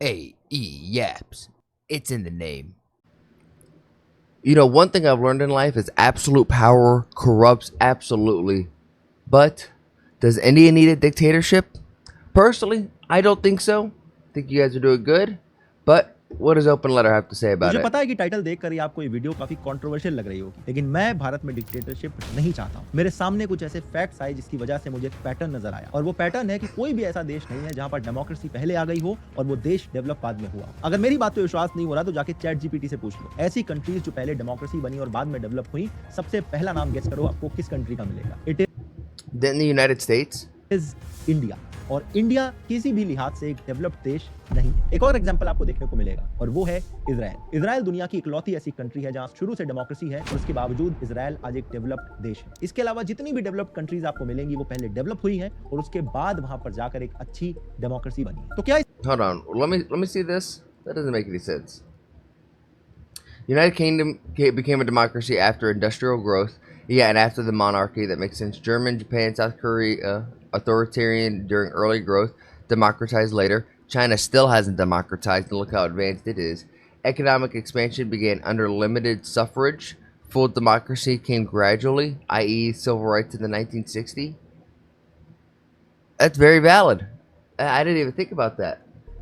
Yaps. It's in the name. You know, one thing I've learned in life is absolute power corrupts absolutely. But does India need a dictatorship? Personally, I don't think so. I think you guys are doing good. But what does Open Letter have to say about मुझे it? पता है कि title देखकर ही आपको ये video काफी controversial लग रही होगी, लेकिन मैं भारत में डिक्टेटरशिप नहीं चाहता हूं। मेरे सामने कुछ ऐसे फैक्ट्स आए जिसकी वजह से मुझे एक पैटर्न नजर आया, और वो पैटर्न है कि कोई भी ऐसा देश नहीं है जहां पर डेमोक्रेसी पहले आ गई हो और वो देश डेवलप बाद में हुआ। अगर मेरी बात पे विश्वास नहीं हो रहा तो जाके चैट जीपीटी से पूछ लो। ऐसी कंट्रीज जो पहले डेमोक्रेसी बनी और बाद में डेवलप हुई, सबसे पहला नाम गेस करो आपको किस कंट्री का मिलेगा। It Then the United States? Is India. और इंडिया किसी भी लिहाज से एक डेवलप्ड देश नहीं है। एक और एग्जांपल आपको देखने को मिलेगा और वो है इजराइल। इजराइल दुनिया की इकलौती ऐसी कंट्री है जहां शुरू से डेमोक्रेसी है और उसके बावजूद इजराइल आज एक डेवलप्ड देश है। इसके अलावा जितनी भी डेवलप्ड कंट्रीज आपको मिलेंगी वो पहले डेवलप हुई हैं और उसके बाद वहां पर जाकर एक अच्छी डेमोक्रेसी बनी है। तो क्या Hold on. Let me see this. That doesn't make any sense. United Kingdom became a democracy after industrial growth. Yeah, and after the monarchy, that makes sense. German, Japan, South Korea, authoritarian during early growth, democratized later. China still hasn't democratized, and look how advanced it is. Economic expansion began under limited suffrage. Full democracy came gradually, i.e., civil rights in the 1960s. That's very valid. I didn't even think about that.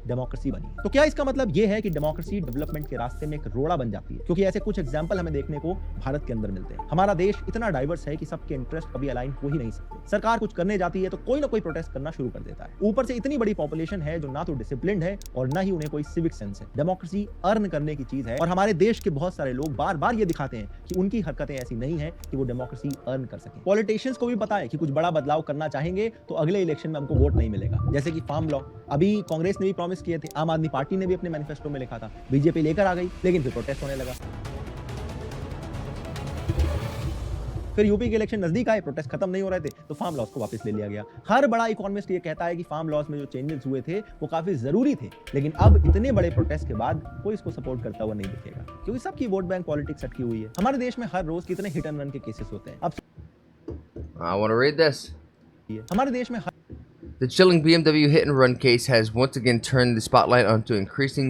Democracy बनी। तो क्या इसका मतलब ये है कि democracy development के रास्ते में एक रोड़ा बन जाती है? क्योंकि ऐसे कुछ एग्जांपल हमें देखने को भारत के अंदर मिलते हैं। हमारा देश इतना डाइवर्स है कि सबके इंटरेस्ट कभी अलाइन हो ही नहीं सकते। सरकार कुछ करने जाती है तो कोई ना कोई प्रोटेस्ट करना शुरू कर देता है। ऊपर से इतनी बड़ी पॉपुलेशन है जो ना तो डिसिप्लिन्ड है और ना ही उन्हें कोई सिविक सेंस है। डेमोक्रेसी अर्न करने की चीज है और हमारे देश के बहुत सारे लोग बार बार ये दिखाते हैं कि उनकी हरकतें ऐसी नहीं है कि वो डेमोक्रेसी अर्न कर सके। पॉलिटिशियंस को भी पता है कि कुछ बड़ा बदलाव करना चाहेंगे तो अगले इलेक्शन में हमको वोट नहीं मिलेगा। जैसे कि फार्म लॉ, अभी कांग्रेस ने भी प्रॉमिस किए थे, आम आदमी पार्टी ने भी अपने मैनिफेस्टो में लिखा था, बीजेपी लेकर आ गई, लेकिन फिर प्रोटेस्ट होने लगा। फिर यूपी के इलेक्शन नजदीक आए, प्रोटेस्ट खत्म नहीं हो रहे थे तो फार्म लॉज को वापस ले लिया गया। हर बड़ा इकोनॉमिस्ट ये कहता है कि फार्म लॉज में जो चेंजेस हुए थे वो काफी जरूरी थे, लेकिन अब इतने बड़े प्रोटेस्ट के बाद कोई इसको सपोर्ट करता हुआ नहीं दिखेगा, क्योंकि सबकी वोट बैंक पॉलिटिक्स अटकी हुई है। हमारे देश में हर रोज कितने हिट एंड रन के केसेस होते हैं। अब I want to read this. हमारे देश में The chilling BMW hit and run case has once again turned the spotlight onto increasing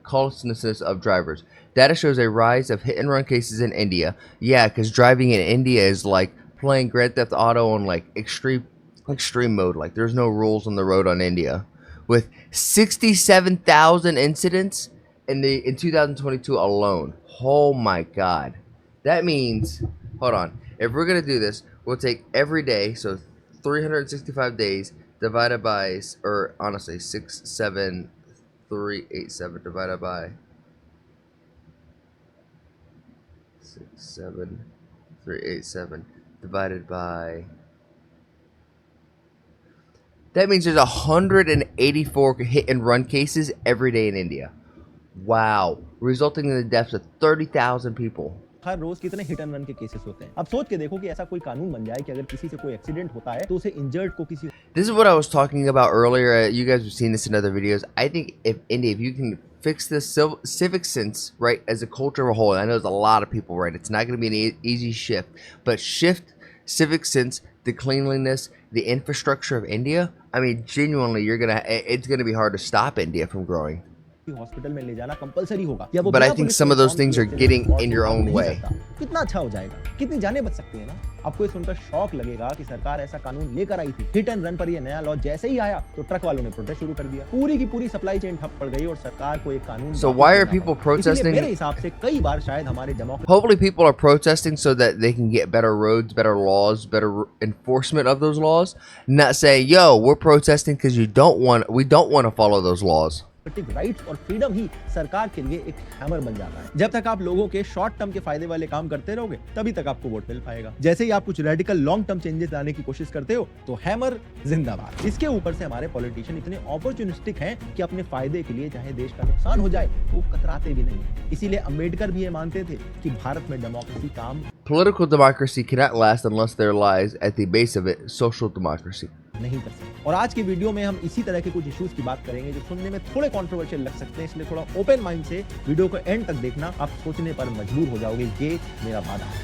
causelessness of drivers. Data shows a rise of hit and run cases in India. Yeah, because driving in India is like playing Grand Theft Auto on like extreme mode. Like there's no rules on the road on India. With 67,000 incidents in 2022 alone. Oh my God. That means, hold on. If we're gonna do this, we'll take every day, so 365 days divided by, or honestly, 67387 divided by 67387 divided by. That means there's 184 hit and run cases every day in India. Wow, resulting in the deaths of 30,000 people. हर रोज कितने hit and run के cases होते हैं। अब सोच के देखो कि ऐसा कोई कानून बन जाए कि अगर किसी से कोई एक्सीडेंट होता है तो उसे इंजर्ड को किसी This is what I was talking about earlier. You guys have seen this in other videos. I think if India, if you can fix this civic sense, right, as a culture of a whole, and I know there's a lot of people, right, it's not going to be an easy shift, but shift civic sense, the cleanliness, the infrastructure of India, I mean, genuinely, it's going to be hard to stop India from growing. Hospital में ले जाना compulsory होगा। या वो But I think some of those things are getting in your own way. कितना अच्छा हो जाएगा, कितनी जानें बच सकती है ना। आपको ये सुनकर शौक लगेगा कि सरकार ऐसा कानून लेकर आई थी। हिट एंड रन पर ये नया लॉ जैसे ही आया तो ट्रक वालों ने प्रोटेस्ट शुरू कर दिया। पूरी की पूरी सप्लाई चेन ठप पड़ गई और सरकार को एक कानून। So why are people protesting? मेरे हिसाब से कई बार शायद हमारे hopefully people are protesting so that they can get better roads, better laws, better enforcement of those laws. Not saying, yo, we're protesting because we don't want to follow those laws. Rights और freedom ही सरकार के लिए एक hammer बन जाता है। जब तक आप लोगों के शॉर्ट टर्म के फायदे वाले काम करते रहोगे तभी तक आपको वोट मिल पाएगा। जैसे ही आप कुछ रेडिकल लॉन्ग टर्म चेंजेस लाने की कोशिश करते हो तो हैमर जिंदाबाद। इसके ऊपर से हमारे पॉलिटिशियन इतने अपॉर्चुनिस्टिक हैं कि अपने फायदे के लिए चाहे देश का नुकसान हो जाए वो कतराते भी नहीं। इसीलिए अंबेडकर भी ये मानते थे कि भारत में डेमोक्रेसी काम Political democracy cannot last unless there lies at the base of it social democracy. नहीं कर सकते। और आज की वीडियो में हम इसी तरह के कुछ इश्यूज की बात करेंगे जो सुनने में थोड़े कंट्रोवर्शियल लग सकते हैं, इसलिए थोड़ा ओपन माइंड से वीडियो को एंड तक देखना। आप सोचने पर मजबूर हो जाओगे, ये मेरा वादा है।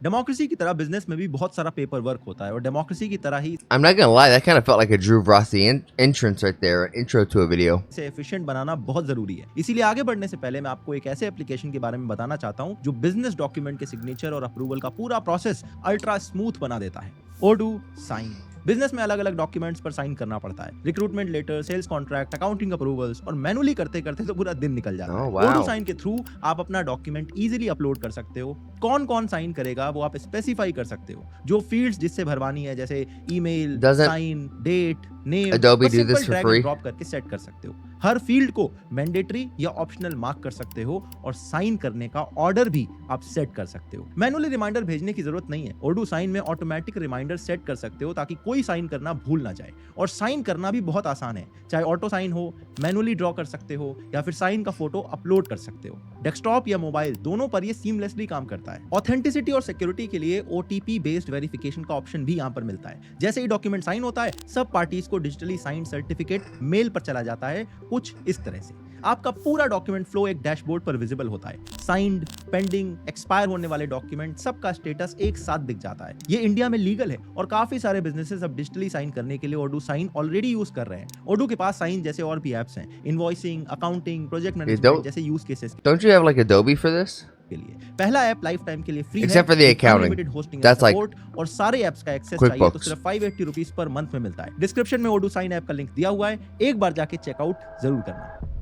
डेमोक्रेसी की तरह बिजनेस में भी बहुत सारा पेपर वर्क होता है और डेमोक्रेसी की तरह ही I'm not gonna lie, that kind of felt like a Drew Rossi entrance right there, intro to a video. इसे एफिशिएंट बनाना बहुत जरूरी है। इसीलिए आगे बढ़ने से पहले मैं आपको एक ऐसे एप्लीकेशन के बारे में बताना चाहता हूं जो बिजनेस डॉक्यूमेंट के सिग्नेचर और अप्रूवल का पूरा प्रोसेस अल्ट्रा स्मूथ बना देता है। ओडू साइन। बिजनेस में अलग अलग डॉक्यूमेंट्स पर साइन करना पड़ता है। Recruitment letter, sales contract, accounting approvals और मैनुअली करते करते तो पूरा दिन निकल जाता है। Oh, wow. ओडू साइन के थ्रू आप अपना डॉक्यूमेंट इजीली अपलोड कर सकते हो। कौन कौन साइन करेगा वो आप स्पेसिफाई कर सकते हो। जो फील्ड्स जिससे भरवानी है जैसे email, Doesn't sign, date, name, Adobe do this for free? Drop करके सेट कर सकते हो। हर फील्ड को मैंडेटरी या ऑप्शनल मार्क कर सकते हो और साइन करने का ऑर्डर भी आप सेट कर सकते हो। मैनुअली रिमाइंडर भेजने की जरूरत नहीं है। ओडू साइन में ऑटोमेटिक रिमाइंडर सेट कर सकते हो ताकि कोई साइन करना भूल ना जाए। और साइन करना भी बहुत आसान है, चाहे ऑटो साइन हो, मैनुअली ड्रॉ कर सकते हो या फिर साइन का फोटो अपलोड कर सकते हो। डेस्कटॉप या मोबाइल दोनों पर ये सीमलेसली काम करता है। ऑथेंटिसिटी और सिक्योरिटी के लिए ओटीपी बेस्ड वेरिफिकेशन का ऑप्शन भी यहाँ पर मिलता है। जैसे ही डॉक्यूमेंट साइन होता है, सब पार्टीज को डिजिटली साइन सर्टिफिकेट मेल पर चला जाता है, कुछ इस तरह से। आपका पूरा डॉक्यूमेंट फ्लो एक डैशबोर्ड पर विजिबल होता है। साइंड, पेंडिंग, एक्सपायर होने वाले डॉक्यूमेंट सबका स्टेटस एक साथ दिख जाता है। ये इंडिया में लीगल है और काफी सारे बिजनेसेस अब डिजिटली साइन करने के लिए ओडू साइन ऑलरेडी यूज कर रहे हैं। ओडू के पास साइन जैसे और भी एप्स हैं, इनवॉइसिंग, अकाउंटिंग, प्रोजेक्ट मैनेजमेंट जैसे use cases Don't you have like Adobe for this? के लिए। पहला ऐप लाइफ टाइम के लिए फ्री है, Except for the accounting. Unlimited hosting That's like और सारे ऐप्स का एक्सेस चाहिए तो QuickBooks. सिर्फ 580 रुपीस पर मंथ में मिलता है। डिस्क्रिप्शन में ओडू साइन ऐप का लिंक दिया हुआ है, एक बार जाके चेकआउट जरूर करना।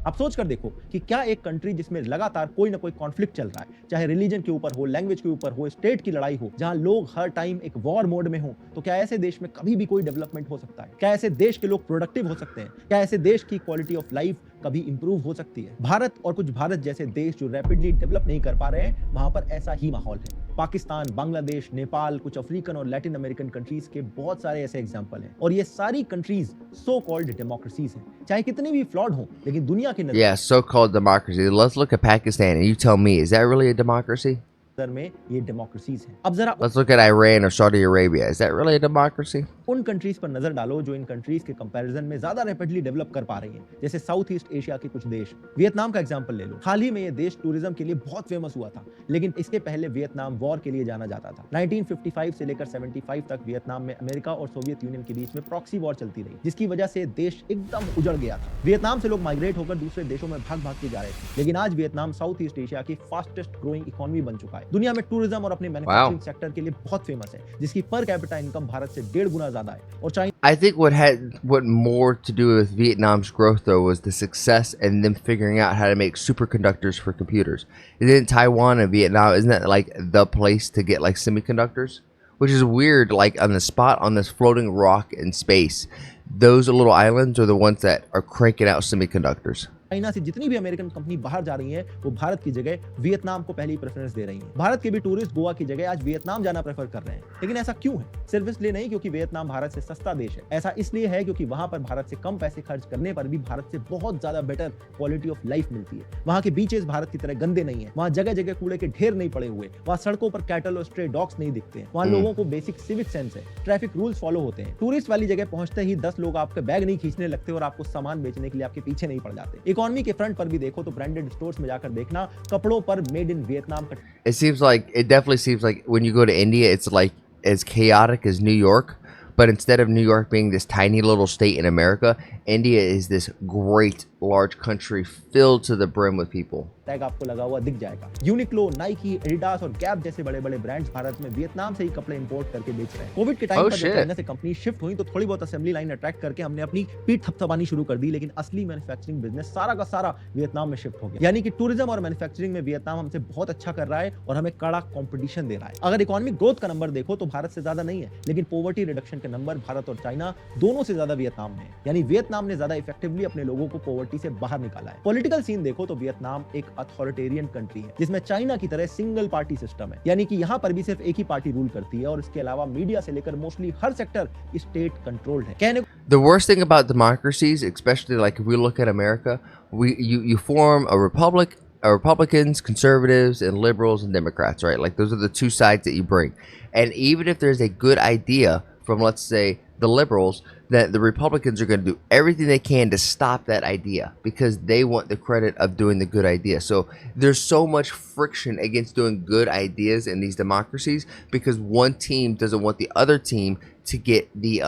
आप सोच कर देखो कि क्या एक कंट्री जिसमें लगातार कोई ना कोई कॉन्फ्लिक्ट चल रहा है, चाहे रिलीजन के ऊपर हो, लैंग्वेज के ऊपर हो, स्टेट की लड़ाई हो, जहां लोग हर टाइम एक वॉर मोड में हो, तो क्या ऐसे देश में कभी भी कोई डेवलपमेंट हो सकता है? क्या ऐसे देश के लोग प्रोडक्टिव हो सकते हैं? क्या ऐसे देश की क्वालिटी ऑफ लाइफ कभी इंप्रूव हो सकती है? भारत और कुछ भारत जैसे देश जो रैपिडली डेवलप नहीं कर पा रहे हैं, वहां पर ऐसा ही माहौल है। पाकिस्तान, बांग्लादेश, नेपाल, कुछ अफ्रीकन और लैटिन अमेरिकन कंट्रीज के बहुत सारे ऐसे एग्जांपल हैं और ये सारी कंट्रीज सो कॉल्ड डेमोक्रेसीज हैं, चाहे कितनी भी फ्लॉड हो, लेकिन दुनिया के नजर Yeah, so-called democracy. Let's look at Pakistan and you tell me, is that really a democracy? में ये डेमोक्रेसीज हैं। अब जरा Let's look at Iran or Saudi Arabia. Is that really a democracy? उन कंट्रीज पर नजर डालो जो इन कंट्रीज के कंपैरिजन में ज्यादा रैपिडली डेवलप कर पा रही हैं, जैसे साउथ ईस्ट एशिया के कुछ देश। वियतनाम का एग्जांपल ले लो। हाल ही में ये देश टूरिज्म के लिए बहुत फेमस हुआ था, लेकिन इसके पहले वियतनाम वॉर के लिए जाना जाता था। 1955 से लेकर 75 तक वियतनाम में अमेरिका और सोवियत यूनियन के बीच में प्रॉक्सी वॉर चलती रही, जिसकी वजह से देश एकदम उजड़ गया था। वियतनाम से लोग माइग्रेट होकर दूसरे देशों में भाग भाग के जा रहे थे, लेकिन आज वियतनाम साउथ ईस्ट एशिया की फास्टेस्ट ग्रोइंग इकोनॉमी बन चुका है। दुनिया में टूरिज्म और अपने मैन्युफैक्चरिंग सेक्टर के लिए बहुत फेमस है, जिसकी पर कैपिटा इनकम भारत से 1.5 गुना ज्यादा है। और China I think what more to do with Vietnam's growth though was the success and them figuring out how to make superconductors for computers. Isn't Taiwan and Vietnam, isn't that like the place to get like semiconductors? Which is weird, like on the spot on this floating rock in space. Those little islands are the ones that are cranking out semiconductors. China से जितनी भी American company बाहर जा रही हैं, वो भारत की जगह वियतनाम को पहली प्रेफरेंस दे रही हैं। भारत के भी टूरिस्ट गोवा की जगह आज वियतनाम जाना प्रेफर कर रहे हैं। लेकिन ऐसा क्यों है? सिर्फ इसलिए नहीं क्योंकि वियतनाम भारत से सस्ता देश है, ऐसा इसलिए है क्योंकि वहां पर भारत से कम पैसे खर्च करने पर भी भारत से बहुत ज्यादा बेटर क्वालिटी ऑफ लाइफ मिलती है। वहां के बीचेस भारत की तरह गंदे नहीं है, वहां जगह जगह कूड़े के ढेर नहीं पड़े हुए, वहां सड़कों पर कैटल और स्ट्रे डॉग्स नहीं दिखते हैं, वहां लोगों को बेसिक सिविक सेंस है, ट्रैफिक रूल्स फॉलो होते हैं। टूरिस्ट वाली जगह पहुंचते ही 10 लोग आपके बैग नहीं खींचने लगते और आपको सामान बेचने के लिए आपके पीछे नहीं पड़ जाते। इकोनॉमी के फ्रंट पर भी देखो तो ब्रांडेड स्टोर्स में जाकर देखना, कपड़ों पर मेड इन वियतनाम का It definitely seems like when you go to India, it's like as chaotic as New York, but instead of New York being this tiny little state in America, India is this great large country filled to the brim with people. Tag आपको लगा हुआ दिख जाएगा। Uniqlo, Nike, Adidas और gap जैसे बड़े बड़े brands Bharat में वियतनाम से ही कपड़े इंपोर्ट करके बेच रहे हैं। कोविड के टाइम पर जब चाइना से कंपनी शिफ्ट हुई तो थोड़ी बहुत असेंबली लाइन अट्रैक्ट करके हमने अपनी पीठ थपथपानी शुरू कर दी, लेकिन असली मैन्युफैक्चरिंग बिजनेस सारा का सारा वियतनाम में शिफ्ट हो गया। यानी कि टूरिज्म और मैन्युफैक्चरिंग में वियतनाम हमसे बहुत अच्छा कर रहा है और हमें कड़ा कॉम्पिटिशन दे रहा है। अगर इकोनॉमिक ग्रोथ का नंबर देखो तो भारत से ज्यादा नहीं है, लेकिन पॉवर्टी रिडक्शन के नंबर भारत और चाइना दोनों से ज्यादा वियतनाम में है। यानी वियतनाम ने ज्यादा इफेक्टिवली अपने लोगों को पॉवर्टी से बाहर निकाला है। पॉलिटिकल सीन देखो तो वियतनाम एक अथॉरिटेरियन कंट्री है, जिसमें चाइना की तरह सिंगल पार्टी सिस्टम है, यानी कि यहाँ पर भी सिर्फ एक ही पार्टी रूल करती है और इसके अलावा मीडिया से लेकर मोस्टली हर सेक्टर स्टेट कंट्रोल्ड है। कहने The worst thing about democracies, especially like if we look at America, you form a republic, Republicans, conservatives, and liberals and Democrats, right? Like those are the two sides that you bring. And even if there's a good idea from, let's say, the liberals, that the Republicans are going to do everything they can to stop that idea because they want the credit of doing the good idea. So there's so much friction against doing good ideas in these democracies because one team doesn't want the other team to get the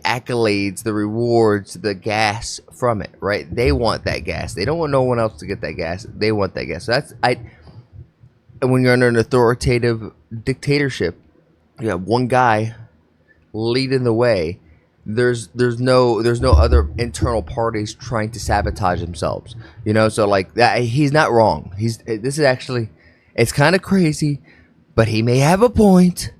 accolades, the rewards, the gas from it, right? They want that gas. They don't want no one else to get that gas. They want that gas. So and when you're under an authoritative dictatorship, you have one guy leading the way. There's no other internal parties trying to sabotage themselves. So like that, he's not wrong. This is actually, it's kind of crazy, but he may have a point.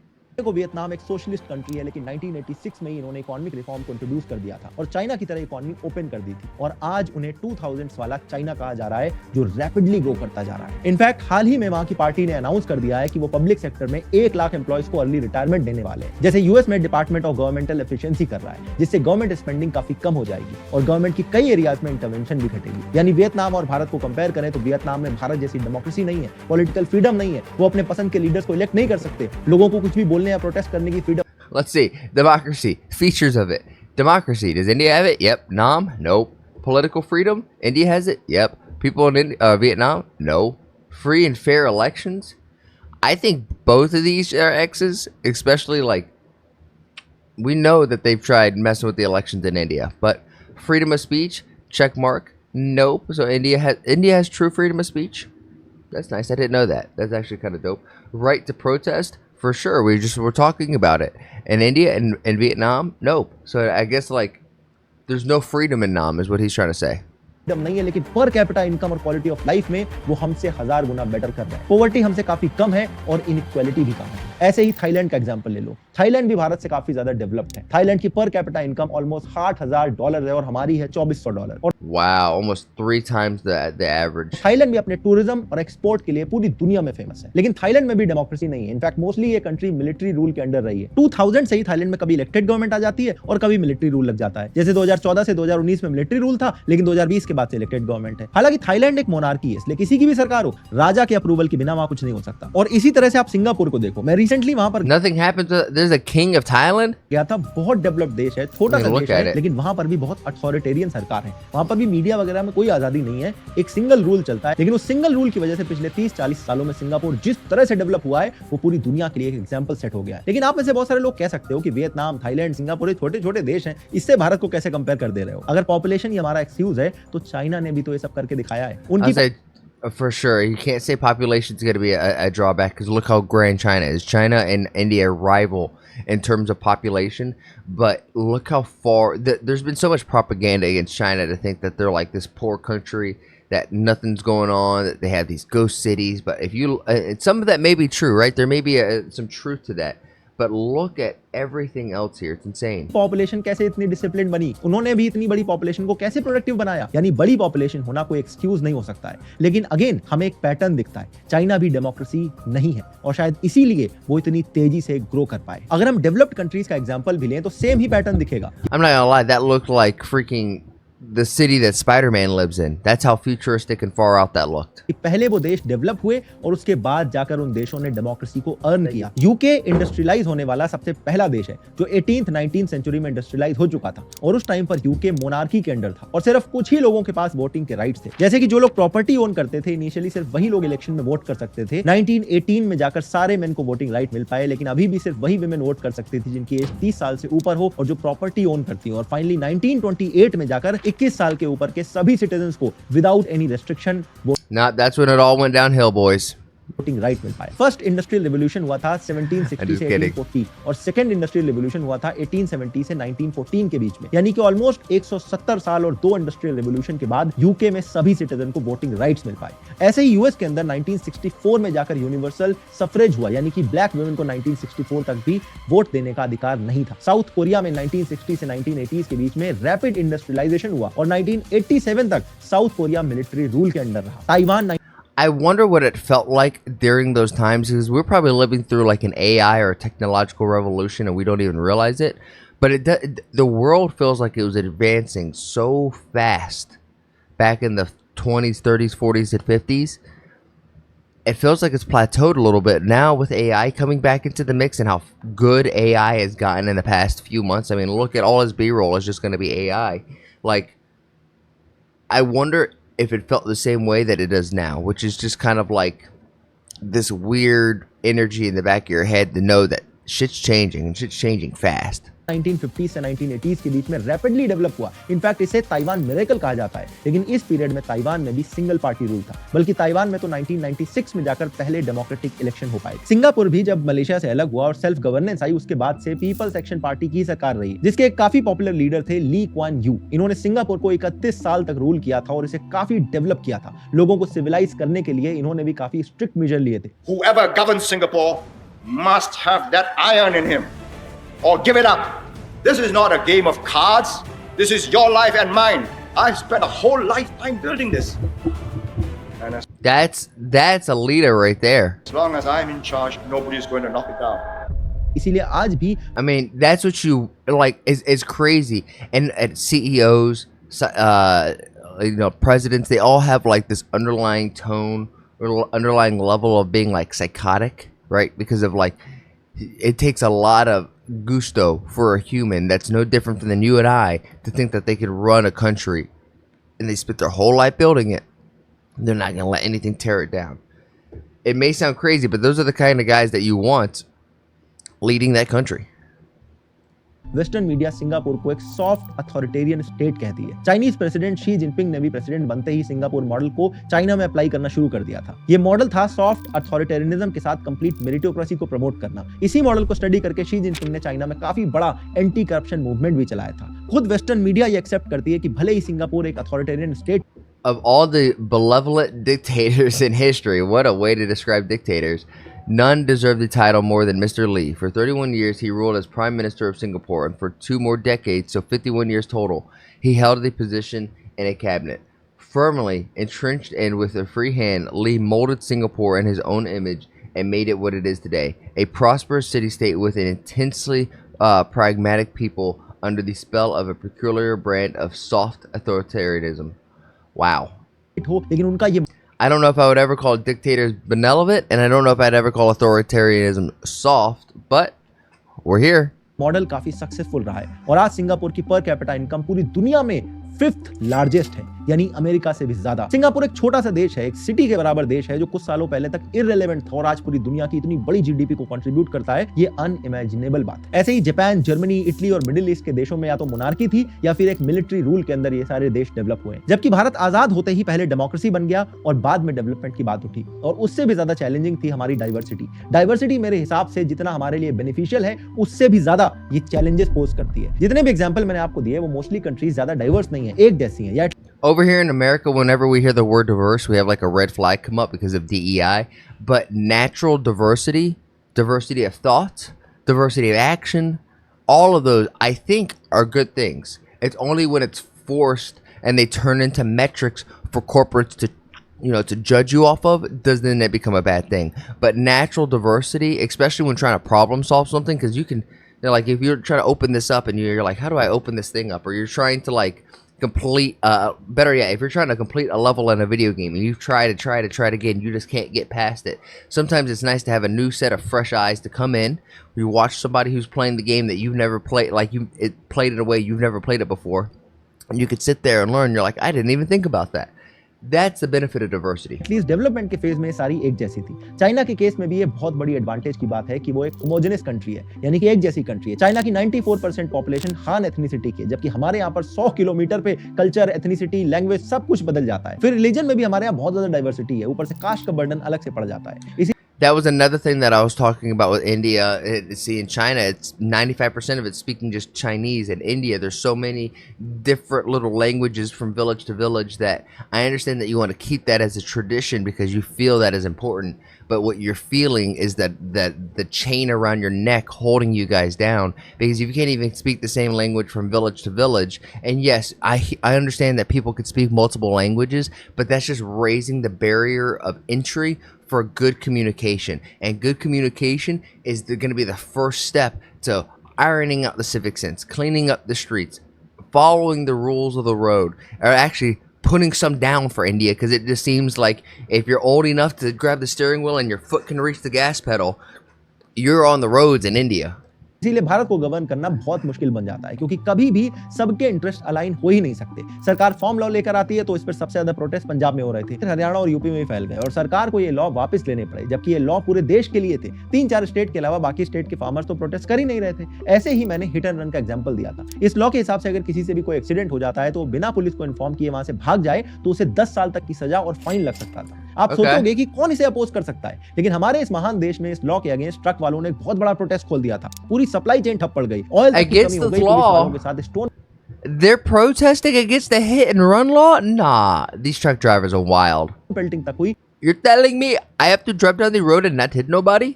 को Vietnam एक socialist country है, लेकिन 1986 में ही इन्होंने economic reform को introduce कर दिया था और चाइना की तरह इकोनॉमी ओपन कर दी थी और आज उन्हें 2000s वाला चाइना कहा जा रहा है जो रैपिडली ग्रो करता जा रहा है। इनफैक्ट हाल ही में वहां की पार्टी ने अनाउंस कर दिया है कि वो पब्लिक सेक्टर में 1 लाख एम्प्लॉयज को अर्ली रिटायरमेंट देने वाले हैं, जैसे यूएस में डिपार्टमेंट ऑफ गवर्नमेंटल एफिशिएंसी कर रहा है, जिससे गवर्नमेंट स्पेंडिंग काफी कम हो जाएगी और गवर्नमेंट की कई एरियाज में इंटरवेंशन भी घटेगी। यानी वियतनाम और भारत को कंपेयर करें तो वियतनाम में भारत जैसी डेमोक्रेसी नहीं है, पॉलिटिकल फ्रीडम नहीं है, वो अपने पसंद के लीडर्स को इलेक्ट नहीं कर सकते, लोगों को कुछ भी बोलने या प्रोटेस्ट करने की freedom. Let's see. Democracy. Features of it. Democracy. Does India have it? Yep. Nam? Nope. Political freedom? India has it? Yep. People in Vietnam? No. Free and fair elections? I think both of these are X's, especially like we know that they've tried messing with the elections in India, but freedom of speech? Check mark. Nope. So India has true freedom of speech. That's nice. I didn't know that. That's actually kind of dope. Right to protest? For sure, we're talking about it. In India and Vietnam, nope. So I guess like there's no freedom in Nam is what he's trying to say. नहीं है, लेकिन per capita income और quality of life में वो हमसे 1000 गुना better कर रहे हैं। पॉवर्टी हमसे काफी कम है और इनइक्वालिटी भी कम है। ऐसे ही थाईलैंड का एग्जांपल ले लो, थाईलैंड भी भारत से काफी ज्यादा डेवलप्ड है। थाईलैंड की पर कैपिटा इनकम ऑलमोस्ट $60,000 है और हमारी है $2400। और wow, almost 3 times the average. Thailand भी अपने टूरिज्म और एक्सपोर्ट के लिए पूरी दुनिया में फेमस है, लेकिन थाईलैंड में भी डेमोक्रेसी नहीं है। इनफैक्ट मोस्टली ये कंट्री मिलिट्री रूल के अंडर रही है। 2000 से ही थाईलैंड में कभी इलेक्टेड गवर्नमेंट आ जाती है और कभी मिलिट्री रूल लग जाता है। जैसे 2014 से 2019 में मिलिट्री रूल था, लेकिन 2020 के बाद से इलेक्टेड गवर्नमेंट है। हालांकि थाईलैंड एक मोनार्की है, इसलिए किसी की भी सरकार हो, राजा के अप्रूवल के बिना वहां कुछ नहीं हो सकता। और इसी तरह से आप सिंगापुर को देखो, मैं रिसेंटली वहां पर Nothing happened to there's a king of Thailand? गया था। बहुत डेवलप्ड देश है, छोटा सा देश है, लेकिन वहां पर भी बहुत अथॉरिटेरियन सरकार है। वहां पर भी मीडिया वगैरह में कोई आजादी नहीं है, एक सिंगल रूल चलता है। लेकिन उस सिंगल रूल की वजह से पिछले 30-40 सालों में सिंगापुर जिस तरह से डेवलप हुआ है वो पूरी दुनिया के लिए एक एग्जांपल सेट हो गया है। लेकिन आप में से बहुत सारे लोग कह सकते हो कि वियतनाम, थाईलैंड, सिंगापुर छोटे छोटे देश हैं, इससे भारत को कैसे कंपेयर कर दे रहे हो? अगर पॉपुलेशन ही हमारा एक्सक्यूज है तो चाइना ने भी तो ये सब करके दिखाया है। उनकी for sure, you can't say population is going to be a drawback because look how grand China is. China and India are rival in terms of population, but look how far there's been so much propaganda against China to think that they're like this poor country, that nothing's going on, that they have these ghost cities. But if you some of that may be true, right? There may be some truth to that. But look at everything else here. It's insane. Population कैसे इतनी discipline बनी, उन्होंने भी इतनी बड़ी population को कैसे productive बनाया। यानी बड़ी पॉपुलेशन होना कोई एक्सक्यूज नहीं हो सकता है। लेकिन अगेन हमें एक पैटर्न दिखता है, चाइना भी डेमोक्रेसी नहीं है और शायद इसीलिए वो इतनी तेजी से ग्रो कर पाए। अगर हम डेवलप्ड कंट्रीज का एग्जांपल भी लें तो सेम ही पैटर्न दिखेगा। I'm not gonna lie, that looked like freaking the city that Spider-Man lives in. That's how futuristic and far out that looked. पहले वो देश डेवलप हुए और उसके बाद जाकर उन देशों ने डेमोक्रेसी को अर्न किया। यूके इंडस्ट्रियलाइज होने वाला सबसे पहला देश है जो 18th 19th सेंचुरी में इंडस्ट्रियलाइज हो चुका था और उस टाइम पर यूके मोनार्की के अंडर था और सिर्फ कुछ ही लोगों के पास वोटिंग के राइट्स थे। जैसे कि जो लोग प्रॉपर्टी ओन करते थे, इनिशियली सिर्फ वही लोग इलेक्शन में वोट कर सकते थे। 1918 में जाकर सारे मेन को वोटिंग राइट मिल पाए, लेकिन अभी भी सिर्फ वही विमेन वोट कर सकती थी जिनकी एज 30 साल से ऊपर हो और जो प्रॉपर्टी ओन करती हो। और फाइनली 1928 में जाकर 21 साल के ऊपर के सभी सिटीजन्स को without any restriction That's when it all went downhill, boys. Voting right मिल पाए। फर्स्ट इंडस्ट्रियल रिवोल्यूशन हुआ था 1760 से 1840 और सेकंड इंडस्ट्रियल रिवोल्यूशन हुआ था 1870 से 1914 के बीच में। यानी कि ऑलमोस्ट 170 साल और 2 इंडस्ट्रियल रिवोल्यूशन के बाद यूके में सभी सिटीजन को वोटिंग राइट्स मिल पाए। ऐसे ही यूएस के अंदर 1964 में जाकर यूनिवर्सल सफरेज हुआ, यानी कि ब्लैक वुमेन को 1964 तक भी वोट देने का अधिकार नहीं था। साउथ कोरिया में 1960 से 1980 के बीच में रैपिड इंडस्ट्रियलाइजेशन हुआ और 1987 तक साउथ कोरिया मिलिट्री रूल के अंडर रहा। Taiwan I wonder what it felt like during those times because we're probably living through like an AI or a technological revolution and we don't even realize it. But the world feels like it was advancing so fast back in the 20s, 30s, 40s, and 50s. it feels like it's plateaued a little bit now with AI coming back into the mix and how good AI has gotten in the past few months. I mean, look at all his B-roll is just going to be AI. Like, I wonder if it felt the same way that it does now, which is just kind of like this weird energy in the back of your head to know that shit's changing and shit's changing fast. 1950 से 1980s के बीच में rapidly develop हुआ। In fact इसे Taiwan miracle कहा जाता है। लेकिन इस पीरियड में ताइवान में भी सिंगल पार्टी रूल था, बल्कि ताइवान में तो 1996 में जाकर पहले डेमोक्रेटिक इलेक्शन हो पाए। सिंगापुर भी जब मलेशिया से अलग हुआ और सेल्फ गवर्नेंस आई, उसके बाद से पीपल्स एक्शन पार्टी की सरकार रही, जिसके एक काफी पॉपुलर लीडर थे ली क्वान यू। इन्होंने सिंगापुर को 31 साल तक रूल किया था और इसे काफी डेवलप किया था। लोगों को सिविलाइज करने के लिए इन्होंने भी काफी स्ट्रिक्ट मेजर लिए थे। Whoever governs Singapore must have that iron in him, or give it up. This is not a game of cards. This is your life and mine. I've spent a whole lifetime building this. And That's a leader right there. as long as I'm in charge, nobody's going to knock it down. इसीलिए आज भी I mean, that's what you like is crazy. And CEOs, presidents, they all have like this underlying tone or underlying level of being like psychotic, right? Because of like, it takes a lot of gusto for a human that's no different than you and I to think that they could run a country, and they spent their whole life building it. They're not going to let anything tear it down. It may sound crazy, but those are the kind of guys that you want leading that country. Western media Singapore को एक soft authoritarian state कहती है। Chinese president Xi Jinping ने भी president बनते ही Singapore model को China में apply करना शुरू कर दिया था। ये मॉडल था सॉफ्ट अथॉरिटेरियनिज्म के साथ कंप्लीट मेरिटोक्रेसी को प्रमोट करना। इसी मॉडल को स्टडी करके शी जिनपिंग ने चाइना में काफी बड़ा एंटी करप्शन मूवमेंट भी चलाया था। खुद वेस्टर्न मीडिया ये एक्सेप्ट करती है कि भले ही सिंगापुर एक authoritarian state Of all the benevolent dictators in history, what a way to describe dictators. None deserve the title more than Mr. Lee. For 31 years, he ruled as Prime Minister of Singapore, and for 2 more decades, so 51 years total, he held the position in a cabinet. Firmly entrenched and with a free hand, Lee molded Singapore in his own image and made it what it is today. A prosperous city-state with an intensely pragmatic people under the spell of a peculiar brand of soft authoritarianism. Wow. हो, लेकिन उनका ये I don't know if I would ever call dictators benevolent, and I don't know if I'd ever call authoritarianism soft, but we're here. Model काफी successful रहा है और आज Singapore की पर कैपिटा इनकम पूरी दुनिया में 5th लार्जेस्ट है, यानी अमेरिका से भी ज्यादा। सिंगापुर एक छोटा सा देश है, एक सिटी के बराबर देश है जो कुछ सालों पहले तक इररिलेवेंट था और आज पूरी दुनिया की इतनी बड़ी जीडीपी को कंट्रीब्यूट करता है, ये अनइमेजिनेबल बात है। ऐसे ही जापान, जर्मनी, इटली और मिडिल ईस्ट के देशों में या तो मोनार्की थी या फिर एक मिलिट्री रूल के अंदर ये सारे देश डेवलप हुए। जबकि भारत आजाद होते ही पहले डेमोक्रेसी बन गया और बाद में डेवलपमेंट की बात उठी, और उससे भी ज्यादा चैलेंजिंग थी हमारी डाइवर्सिटी। डाइवर्सिटी मेरे हिसाब से जितना हमारे लिए बेनिफिशियल है, उससे भी ज्यादा ये चैलेंजेस पोज करती है। जितने भी एग्जांपल मैंने आपको दिए वो मोस्टली कंट्रीज ज्यादा डाइवर्स नहीं है, एक जैसी है। Over here in America, whenever we hear the word diverse, we have like a red flag come up because of DEI. But natural diversity, diversity of thought, diversity of action, all of those, I think, are good things. It's only when it's forced and they turn into metrics for corporates to judge you off of, then it become a bad thing. But natural diversity, especially when trying to problem solve something, because you can, like if you're trying to open this up and you're like, how do I open this thing up? Or you're trying to like complete better yet, if you're trying to complete a level in a video game and you try it again, you just can't get past it. Sometimes it's nice to have a new set of fresh eyes to come in. You watch somebody who's playing the game that you've never played, like it played in a way you've never played it before, and you could sit there and learn. You're like, I didn't even think about that. That's the benefit of diversity. At least development के phase में सारी एक जैसी थी। China के case में भी ये बहुत बड़ी एडवांटेज की बात है कि वो एक होमोजेनस कंट्री है, यानी कि एक जैसी कंट्री है। चाइना की 94% पॉपुलेशन हान एथनिसिटी की है, जबकि हमारे यहाँ पर 100 किलोमीटर पे कल्चर, एथनिसिटी, लैंग्वेज सब कुछ बदल जाता है। फिर रिलीजन में भी हमारे यहाँ बहुत ज्यादा डाइवर्सिटी है, ऊपर से कास्ट का बर्डन अलग से पड़ जाता है। That was another thing that I was talking about with India. See, in China, it's 95% of it speaking just Chinese. In India, there's so many different little languages from village to village that I understand that you want to keep that as a tradition because you feel that is important. But what you're feeling is that the chain around your neck holding you guys down, because if you can't even speak the same language from village to village, and yes, I understand that people could speak multiple languages, but that's just raising the barrier of entry for good communication. And good communication is going to be the first step to ironing out the civic sense, cleaning up the streets, following the rules of the road, or actually putting some down for India, because it just seems like if you're old enough to grab the steering wheel and your foot can reach the gas pedal, you're on the roads in India. इसीलिए भारत को govern करना बहुत मुश्किल बन जाता है, क्योंकि कभी भी सबके इंटरेस्ट अलाइन हो ही नहीं सकते। सरकार फॉर्म लॉ लेकर आती है तो इस पर सबसे ज्यादा प्रोटेस्ट पंजाब में हो रहे थे, हरियाणा और यूपी में भी फैल गए और सरकार को ये लॉ वापस लेने पड़े, जबकि ये लॉ पूरे देश के लिए थे। 3-4 स्टेट के अलावा बाकी स्टेट के फार्मर्स तो प्रोटेस्ट कर ही नहीं रहे थे। ऐसे ही मैंने हिट एंड रन का एग्जाम्पल दिया था। इस लॉ के हिसाब से अगर किसी से भी कोई एक्सीडेंट हो जाता है तो बिना पुलिस को इन्फॉर्म किए वहां से भाग जाए तो उसे 10 साल तक की सजा और फाइन लग सकता था। आप सोचोगे कि कौन इसे अपोज कर सकता है, लेकिन हमारे इस महान देश में इस लॉ के अगेंस्ट ट्रक वालों ने बहुत बड़ा प्रोटेस्ट खोल दिया था। पूरी सप्लाई चेन ठप पड़ गई, ऑयल की कमी हो गई, पुलिस वालों के साथ stone. They're protesting against the hit and run law? Nah, these truck drivers are wild. Pelting तक हुई। You're telling me I have to drive down the road and not hit nobody?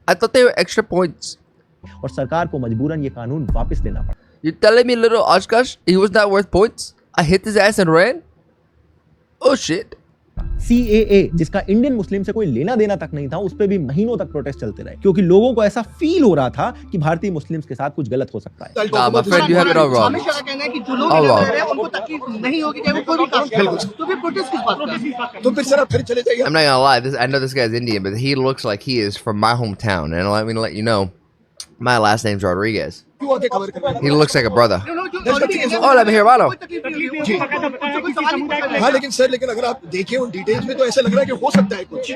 I thought they were extra points. और सरकार को मजबूरन ये कानून वापस लेना पड़ा। You're telling me little Oshkosh, he was not worth points? I hit his ass and ran? Oh shit. CAA, जिसका इंडियन मुस्लिम से कोई लेना देना तक नहीं था, उस पे भी महीनों तक प्रोटेस्ट चलते रहे, क्योंकि लोगों को ऐसा फील हो रहा था कि भारतीय मुस्लिम्स के साथ कुछ गलत हो सकता है। Nah, my friend, you have it all wrong. कहना है कि जो लोग All wrong. उनको तकलीफ नहीं होगी, चाहे वो कोई भी कास्ट का हो। तो फिर प्रोटेस्ट किस बात का? तो फिर सर आप फिर चले जाइए। I'm not gonna lie, I know this guy's Indian, but he looks like he is from my hometown. And let me let you know, my last name's Rodriguez. क्यों आके खबर कर रहे He looks like a brother. Hola, mi hermano. हाँ लेकिन sir, लेकिन अगर आप देखिए उन डिटेल्स में तो ऐसा लग रहा है कि हो सकता है कुछ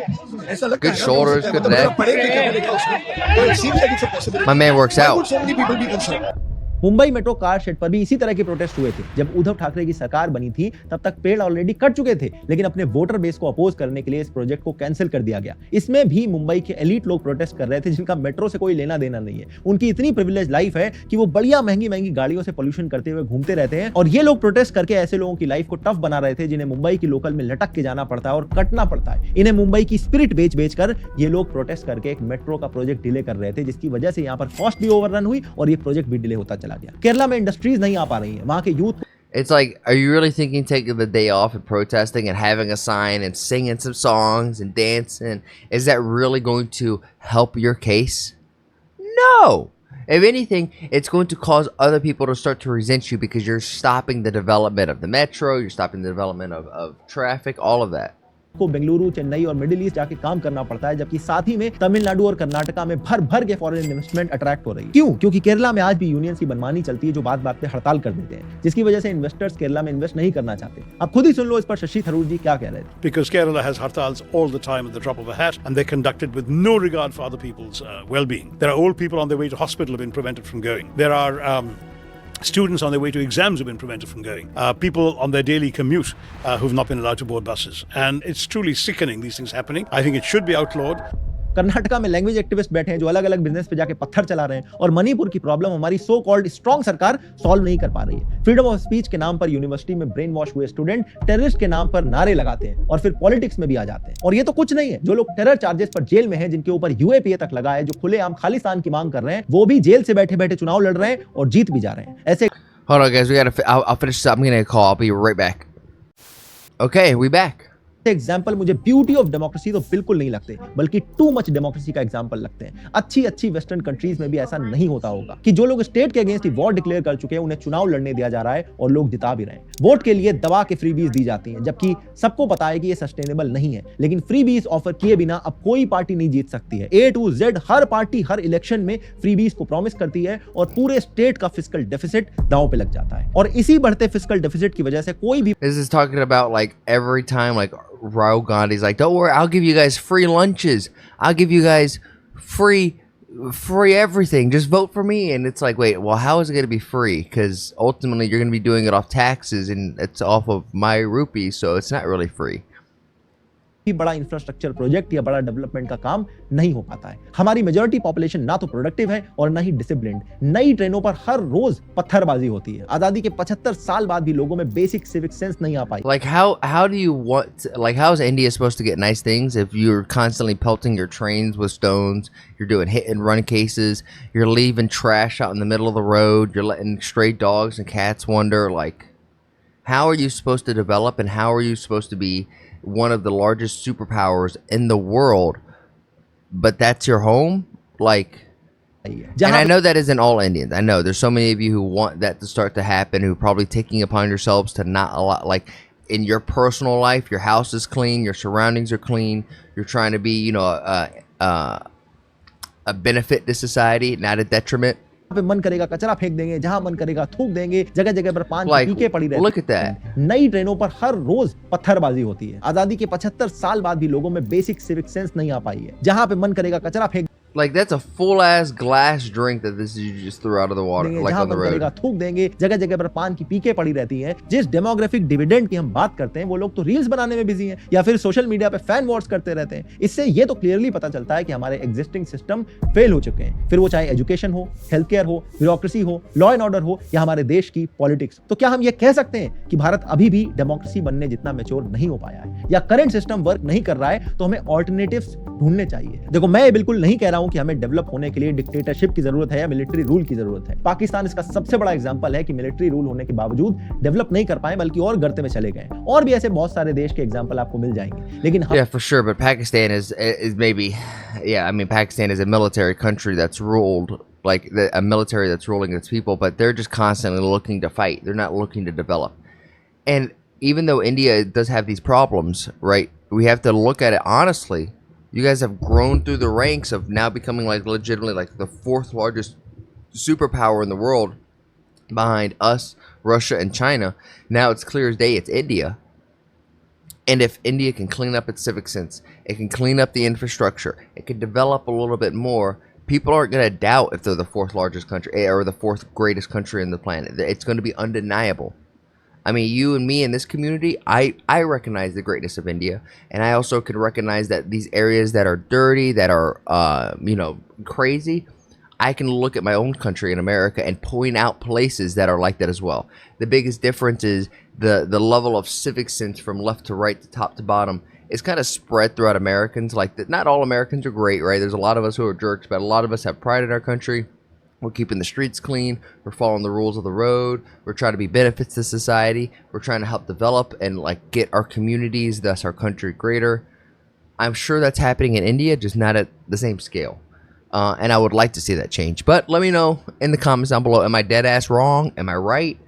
ऐसा लगता Good shoulders, good neck. पड़ेगी क्या मैंने कहा उसमें, तो it seems like it's a possibility. My man works Why out. would so many people be concerned? Mumbai metro car shed पर भी इसी तरह के प्रोटेस्ट हुए थे। जब उद्धव ठाकरे की सरकार बनी थी तब तक पेड़ ऑलरेडी कट चुके थे, लेकिन अपने वोटर बेस को अपोज करने के लिए इस प्रोजेक्ट को कैंसिल कर दिया गया। इसमें भी मुंबई के एलीट लोग प्रोटेस्ट कर रहे थे, जिनका मेट्रो से कोई लेना देना नहीं है। उनकी इतनी प्रिविलेज लाइफ है कि वो बढ़िया महंगी महंगी गाड़ियों से पोल्यूशन करते हुए घूमते रहते हैं, और ये लोग प्रोटेस्ट करके ऐसे लोगों की लाइफ को टफ बना रहे थे जिन्हें मुंबई की लोकल में लटक के जाना पड़ता है और कटना पड़ता है। इन्हें मुंबई की स्पिरिट बेच बेच कर ये लोग प्रोटेस्ट करके एक मेट्रो का प्रोजेक्ट डिले कर रहे थे, जिसकी वजह से यहाँ पर कॉस्ट भी ओवररन हुई और ये प्रोजेक्ट भी डिले होता चला गया। केरला में इंडस्ट्रीज नहीं आ पा रही है, वहां के youth. It's like, are you really thinking taking the day off and protesting and having a sign and singing some songs and dancing, is that really going to help your case? No! If anything, it's going to cause other people to start to resent you because you're stopping the development of the metro, you're stopping the development of traffic, all of that. को बेंगलुरु, चेन्नई और middle east जाके काम करना पड़ता है, जबकि साथ ही में तमिलनाडु और कर्नाटका में भर भर के फॉरेन इन्वेस्टमेंट अट्रैक्ट हो रही है। क्यों? क्योंकि केरला में आज भी यूनियंस की मनमानी चलती है, जो बात बात पे हड़ताल कर देते हैं, जिसकी वजह से इन्वेस्टर्स केरला में इन्वेस्ट नहीं करना चाहते। अब खुद ही सुन लो इस पर शशि थरूर जी क्या कह रहे थे। Because Kerala has hartals all the time at the drop of a hat, and they're conducted with no regard for other people's well-being. There are old people on their way to hospital have been prevented from going. There are students on their way to exams have been prevented from going. People on their daily commute who've not been allowed to board buses. And it's truly sickening, these things happening. I think it should be outlawed. Karnataka में language activist बैठे हैं जो अलग अलग business पे जाके पत्थर चला रहे हैं, और मणिपुर की प्रॉब्लम हमारी सो कॉल्ड स्ट्रॉन्ग सरकार सॉल्व नहीं कर पा रही है। फ्रीडम ऑफ स्पीच के नाम पर यूनिवर्सिटी में ब्रेन वॉश हुए स्टूडेंट टेररिस्ट के नाम पर नारे लगाते हैं और फिर पॉलिटिक्स में भी आ जाते हैं। और ये तो कुछ नहीं है, जो लोग टेरर चार्जेस पर जेल में हैं, जिनके ऊपर यूएपीए तक लगा है, जो खुलेआम खालिस्तान की मांग कर रहे हैं, वो भी जेल से बैठे बैठे चुनाव लड़ रहे हैं और जीत भी जा रहे हैं। ऐसे Hold on, guys. I'll finish this up. I'm getting a call. I'll be right back. Okay, we back. Example मुझे ब्यूटी ऑफ डेमोक्रेसी तो बिल्कुल नहीं लगते, बल्कि टू मच डेमोक्रेसी का एग्जाम्पल लगते हैं। अच्छी अच्छी वेस्टर्न कंट्रीज में भी ऐसा नहीं होता होगा कि जो लोग स्टेट के अगेंस्ट वॉर डिक्लेयर कर चुके हैं उन्हें चुनाव लड़ने दिया जा रहा है और लोग जिता भी रहे हैं। वोट के लिए दबा के फ्रीबीज दी जाती हैं, जबकि सबको पता है कि ये सस्टेनेबल नहीं है। लेकिन फ्रीबीज ऑफर किए बिना अब कोई पार्टी नहीं जीत सकती है। A to Z her party her election में फ्रीबीज को प्रॉमिस करती है और पूरे स्टेट का फिस्कल डेफिसिट दांव पे लग जाता है। और इसी बढ़ते फिस्कल डेफिसिट की वजह से कोई भी This is talking about like every time like Rahul Gandhi's like, don't worry, I'll give you guys free lunches. I'll give you guys free everything. Just vote for me. And it's like, wait, well, how is it going to be free? Because ultimately you're going to be doing it off taxes and it's off of my rupees. So it's not really free. बड़ा infrastructure project या बड़ा development का काम नहीं हो पाता है। हमारी मेजॉरिटी पॉपुलेशन ना तो प्रोडक्टिव है और ना ही डिसिप्लिन्ड। नई ट्रेनों पर हर रोज पत्थरबाजी होती है। आजादी के 75 साल बाद भी लोगों में बेसिक सिविक सेंस नहीं आ पाई। Like how do you want like how is India supposed to get nice things if you're constantly pelting your trains with stones, you're doing hit and run cases, you're leaving trash out in the middle of the road, you're letting stray dogs and cats wander? Like how are you supposed to develop and how are you supposed to be one of the largest superpowers in the world, but that's your home? Like, and I know that isn't all Indians. I know there's so many of you who want that to start to happen, who are probably taking upon yourselves to not allow, like, in your personal life, your house is clean, your surroundings are clean, you're trying to be, you know, a benefit to society, not a detriment. पे मन करेगा कचरा फेंक देंगे, जहां मन करेगा थूक देंगे, जगह जगह पर पान की Like, पीके पड़ी रहती look at that. नई ट्रेनों पर हर रोज पत्थरबाजी होती है। आजादी के 75 साल बाद भी लोगों में बेसिक सिविक सेंस नहीं आ पाई है। जहां पे मन करेगा कचरा फेंक Like, that's a full ass glass drink that this is you just threw out of the water, देंगे, like जहां on the मन करेगा road. थूक देंगे, जगह जगह पर पान की पीके पड़ी रहती हैं। जिस डेमोग्राफिक डिविडेंड की हम बात करते हैं, वो लोग तो रील्स बनाने में बिजी हैं या फिर सोशल मीडिया पे फैन वॉर्स करते रहते हैं। इससे ये तो क्लियरली पता चलता है कि हमारे एग्जिस्टिंग सिस्टम फेल हो चुके हैं, फिर वो चाहे एजुकेशन हो, हेल्थ केयर हो, ब्यूरोक्रेसी हो, लॉ एंड ऑर्डर हो या हमारे देश की पॉलिटिक्स। तो क्या हम ये कह सकते हैं कि भारत अभी भी डेमोक्रेसी बनने जितना मैच्योर नहीं हो पाया है या करंट सिस्टम वर्क नहीं कर रहा है, तो हमें ऑल्टरनेटिव्स ढूंढने चाहिए। देखो, मैं बिल्कुल नहीं कह रहा हूं कि हमें डेवलप होने के लिए डिक्टेटरशिप की जरूरत है या मिलिट्री रूल की जरूरत है। पाकिस्तान इसका सबसे बड़ा एग्जांपल है कि मिलिट्री रूल होने के बावजूद डेवलप नहीं कर पाए, बल्कि और गर्ते में चले गए। और भी ऐसे बहुत सारे देश के एग्जांपल आपको मिल जाएंगे, लेकिन Yeah, for sure. But Pakistan is maybe, yeah. I mean, Pakistan is a military country that's ruled like a military that's ruling its people, but they're just constantly looking to fight. They're not looking to develop. And even though India does have these problems, right? We have to look at it honestly. You guys have grown through the ranks of now becoming like legitimately like the fourth largest superpower in the world, behind us, Russia, and China. Now it's clear as day it's India. And if India can clean up its civic sense, it can clean up the infrastructure, it can develop a little bit more, people aren't going to doubt if they're the fourth largest country or the fourth greatest country in the planet. It's going to be undeniable. I mean, you and me in this community, I recognize the greatness of India, and I also can recognize that these areas that are dirty, that are, you know, crazy, I can look at my own country in America and point out places that are like that as well. The biggest difference is the level of civic sense from left to right, to top to bottom, is kind of spread throughout Americans. Like, that, not all Americans are great, right? There's a lot of us who are jerks, but a lot of us have pride in our country. We're keeping the streets clean. We're following the rules of the road. We're trying to be benefits to society. We're trying to help develop and like get our communities, thus our country, greater. I'm sure that's happening in India, just not at the same scale. And I would like to see that change. But let me know in the comments down below. Am I dead ass wrong? Am I right?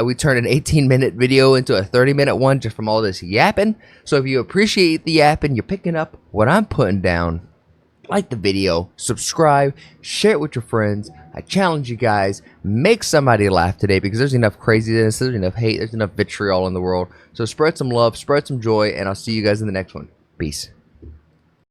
We turned an 18-minute video into a 30-minute one just from all this yapping. So if you appreciate the yapping, you're picking up what I'm putting down, like the video, subscribe, share it with your friends. I challenge you guys, make somebody laugh today, because there's enough craziness, there's enough hate, there's enough vitriol in the world. So spread some love, spread some joy, and I'll see you guys in the next one. Peace.